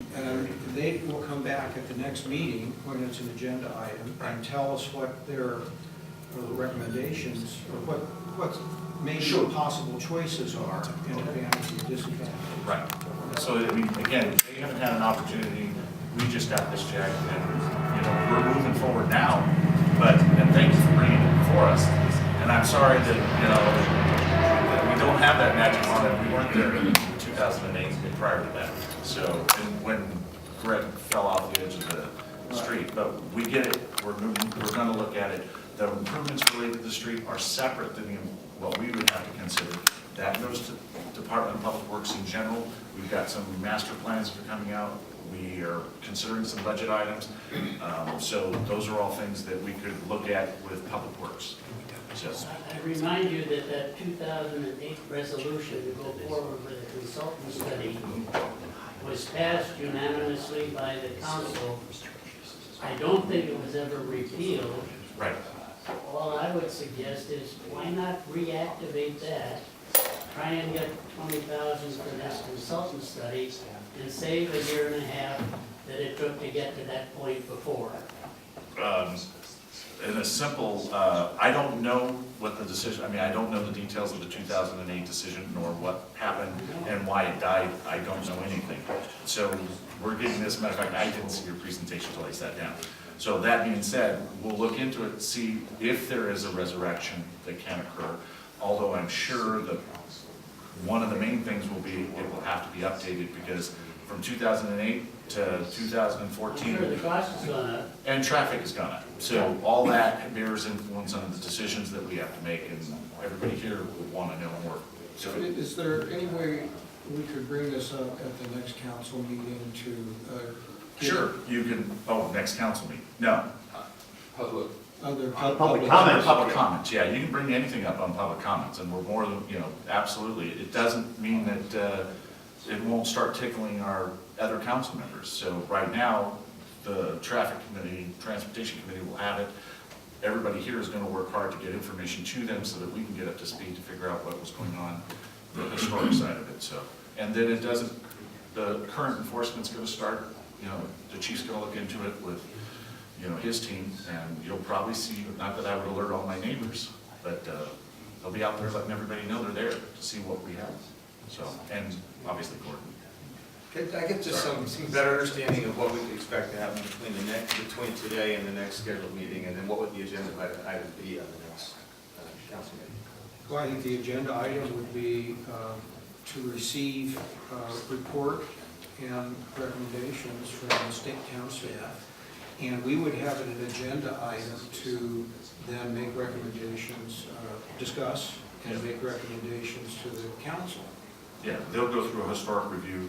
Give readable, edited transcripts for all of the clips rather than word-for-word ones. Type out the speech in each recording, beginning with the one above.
And they will come back at the next meeting when it's an agenda item and tell us what their recommendations or what maybe possible choices are in advantage and disadvantage. Right. So, I mean, again, they haven't had an opportunity. We just got this check, and we're moving forward now. And thank you for bringing it before us. And I'm sorry that that we don't have that magic wand. We weren't there in 2008 prior to that. So, and when Greg fell off the edge of the street, but we get it. We're going to look at it. The improvements related to the street are separate than what we would have to consider. That goes to Department of Public Works in general. We've got some master plans that are coming out. We are considering some budget items. So those are all things that we could look at with Public Works. So, I remind you that that 2008 resolution to go forward with a consultant study was passed unanimously by the council. I don't think it was ever repealed. right. All I would suggest is why not reactivate that, try and get 20,000 for this consultant study, and save a year and a half that it took to get to that point before. In a simple, I don't know what the decision, I don't know the details of the 2008 decision nor what happened and why it died. I don't know anything. So we're getting this, matter of fact, I didn't see your presentation until I sat down. So that being said, we'll look into it, see if there is a resurrection that can occur. Although I'm sure that one of the main things will be, it will have to be updated because from 2008 to 2014. I'm sure the cost has gone up. And traffic has gone up. So all that bears influence on the decisions that we have to make, and everybody here would want to know more. So is there any way we could bring this up at the next council meeting to? Sure, you can, next council meeting. No. Public. Other Public comments. Public comments, yeah, you can bring anything up on public comments, and we're more than, absolutely. It doesn't mean that it won't start tickling our other council members. So right now, the traffic committee, transportation committee will have it. Everybody here is going to work hard to get information to them so that we can get up to speed to figure out what was going on, the historic side of it. So, and then it doesn't, the current enforcement's going to start, the chief's going to look into it with, his team, and you'll probably see, not that I would alert all my neighbors, but they'll be out there letting everybody know they're there to see what we have. So, and obviously Gordon. Could I get just some better understanding of what we could expect to happen between today and the next scheduled meeting, and then what would the agenda item be on the next council meeting? Well, I think the agenda item would be to receive a report and recommendations from the state town staff. And we would have an agenda item to then make recommendations, discuss and make recommendations to the council. Yeah, they'll go through a historic review.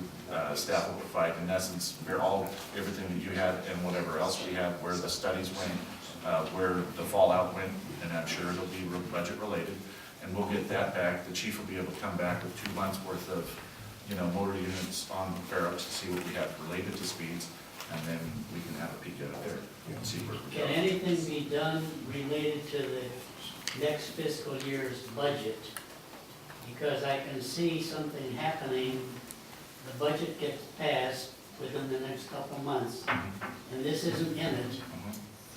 Staff will provide, in essence, everything that you had and whatever else we have, where the studies went, where the fallout went, and I'm sure it'll be budget related. And we'll get that back. The chief will be able to come back with 2 months worth of, motor units on Fair Oaks to see what we have related to speeds, and then we can have a peek at it there and see where we go. Can anything be done related to the next fiscal year's budget? Because I can see something happening, the budget gets passed within the next couple months, and this isn't in it,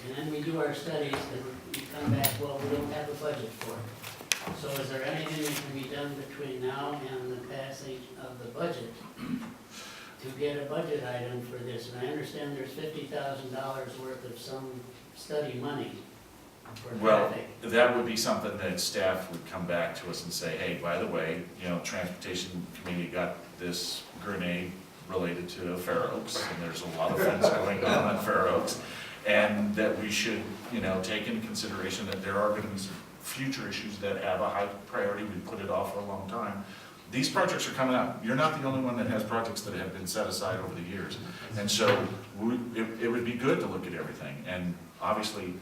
and then we do our studies, and we come back, well, we don't have a budget for it. So is there anything that can be done between now and the passage of the budget to get a budget item for this? And I understand there's $50,000 worth of some study money for Well, traffic. that would be something that staff would come back to us and say, hey, by the way, transportation committee got this grenade related to Fair Oaks, and there's a lot of things going on Fair Oaks, and that we should, take into consideration that there are going to be some future issues that have a high priority. We put it off for a long time. These projects are coming up. You're not the only one that has projects that have been set aside over the years. And so it would be good to look at everything. And obviously,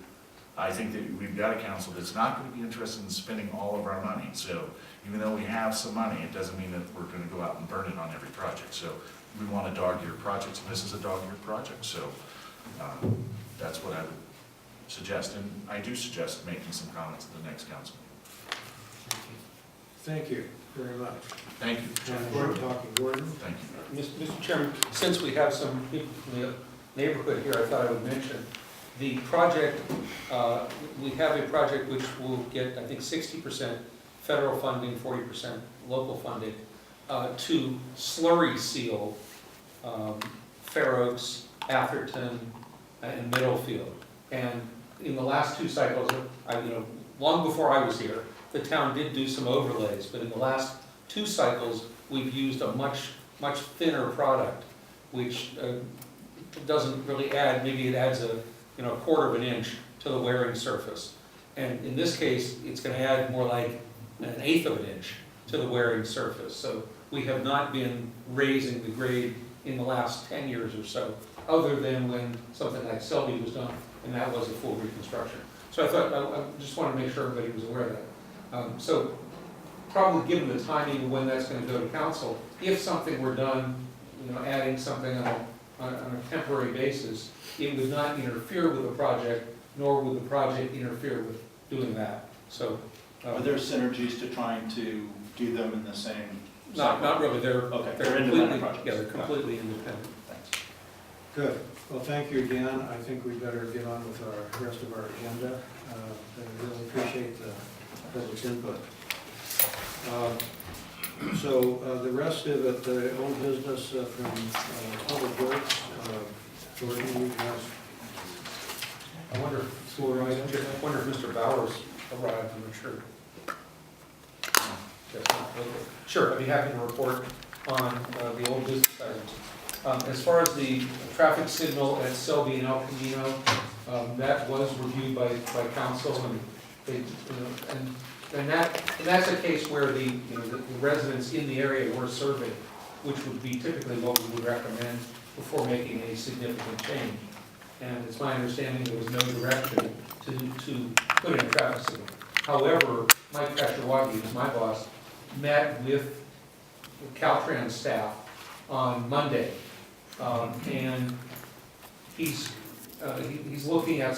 I think that we've got a council that's not going to be interested in spending all of our money. So even though we have some money, it doesn't mean that we're going to go out and burn it on every project. So we want a dog-eared project, and this is a dog-eared project. So that's what I would suggest. And I do suggest making some comments at the next council meeting. Thank you. very much. Thank you. And we're talking, Gordon? Thank you. Mr. Chairman, since we have some people from the neighborhood here, I thought I would mention, the project, we have a project which will get, I think, 60% federal funding, 40% local funding, to slurry seal Fair Oaks, Atherton, and Middlefield. And in the last two cycles, long before I was here, the town did do some overlays, but in the last two cycles, we've used a much thinner product, which doesn't really add, maybe it adds a quarter of an inch to the wearing surface. And in this case, it's going to add more like an eighth of an inch to the wearing surface. So we have not been raising the grade in the last 10 years or so, other than when something like Selby was done, and that was a full reconstruction. So I thought, I just wanted to make sure everybody was aware of that. So probably given the timing of when that's going to go to council, if something were done, adding something on a temporary basis, it would not interfere with the project, nor would the project interfere with doing that. So, Are there synergies to trying to do them in the same? not really. They're Okay, they're they're independent completely, projects. yeah, they're completely independent. Thanks. Good. Well, thank you again. I think we better get on with our rest of our agenda. I really appreciate the public's input. So the rest of it, the old business from Public Works, Jordan, you have I wonder if Mr. Bowers arrived, I'm not sure. Sure, I'd be happy to report on the old business items. As far as the traffic signal at Selby and El Camino, that was reviewed by council, and they, and that's a case where the residents in the area were surveyed, which would be typically what we would recommend before making a significant change. And it's my understanding there was no direction to put in a traffic signal. However, Mike Kasherwagi, who's my boss, met with Caltrans staff on Monday, and he's looking at